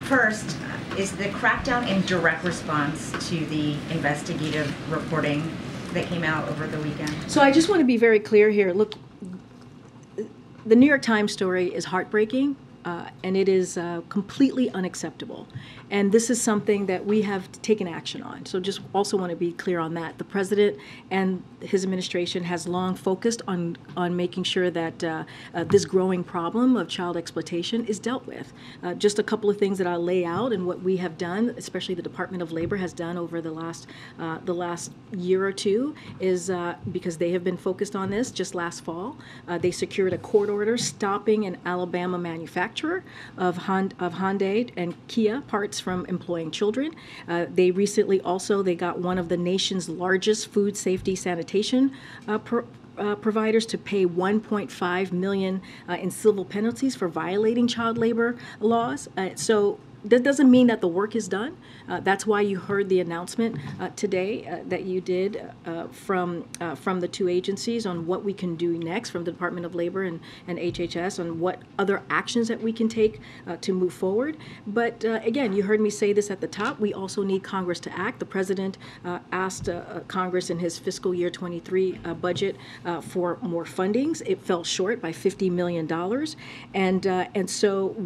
First, is the crackdown in direct response to the investigative reporting that came out over the weekend? So I just want to be very clear here. Look, the New York Times story is heartbreaking, and it is completely unacceptable. And this is something that we have taken action on. So just also want to be clear on that. The president and his administration has long focused on making sure that this growing problem of child exploitation is dealt with. Just a couple of things that I'll lay out and what we have done, especially the Department of Labor has done over the last year or two, is because they have been focused on this. Just last fall, they secured a court order stopping an Alabama manufacturer of Hyundai and Kia parts from employing children. They recently also, they got one of the nation's largest food safety sanitation providers to pay $1.5 million in civil penalties for violating child labor laws. So that doesn't mean that the work is done. That's why you heard the announcement today that you did from the two agencies on what we can do next, from the Department of Labor and HHS, on what other actions that we can take to move forward. But again, you heard me say this at the top, we also need Congress to act. The president asked Congress in his fiscal year 23 budget for more fundings. It fell short by $50 million. And so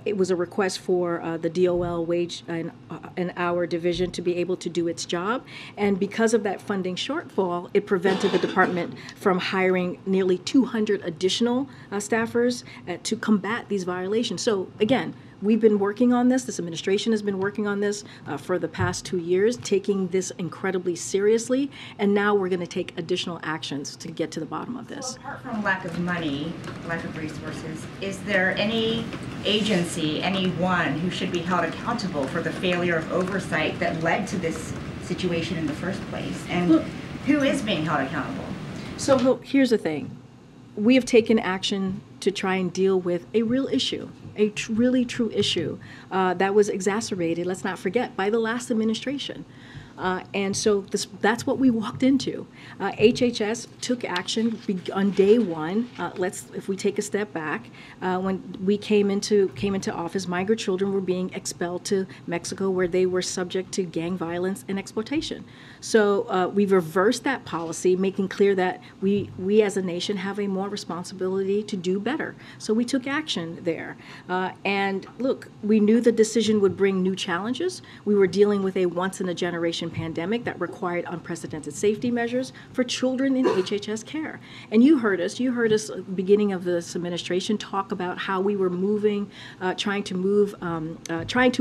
it was a request for the DOL wage and hour division to be able to do its job. And because of that funding shortfall, it prevented the department from hiring nearly 200 additional staffers to combat these violations. So again, we've been working on this. This administration has been working on this for the past 2 years, taking this incredibly seriously, and now we're going to take additional actions to get to the bottom of this. So apart from lack of money, lack of resources, is there any agency, anyone who should be held accountable for the failure of oversight that led to this situation in the first place? And look, who is being held accountable? So here's the thing. We have taken action to try and deal with a real issue, a really true issue that was exacerbated, let's not forget, by the last administration. And so that's what we walked into. HHS took action on day one. If we take a step back, when we came into office, migrant children were being expelled to Mexico, where they were subject to gang violence and exploitation. So we reversed that policy, making clear that we as a nation have a more responsibility to do better. So we took action there. And look, we knew the decision would bring new challenges. We were dealing with a once-in-a-generation pandemic that required unprecedented safety measures for children in HHS care. And you heard us at the beginning of this administration talk about how we were moving, trying to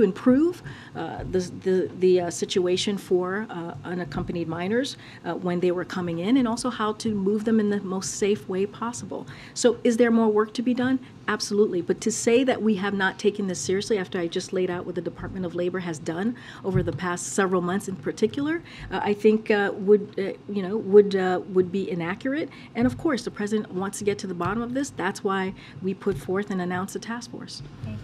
improve the situation for unaccompanied minors when they were coming in, and also how to move them in the most safe way possible. So is there more work to be done? Absolutely. But to say that we have not taken this seriously, after I just laid out what the Department of Labor has done over the past several months in particular, I think would be inaccurate. And of course, the president wants to get to the bottom of this. That's why we put forth and announced a task force. Okay.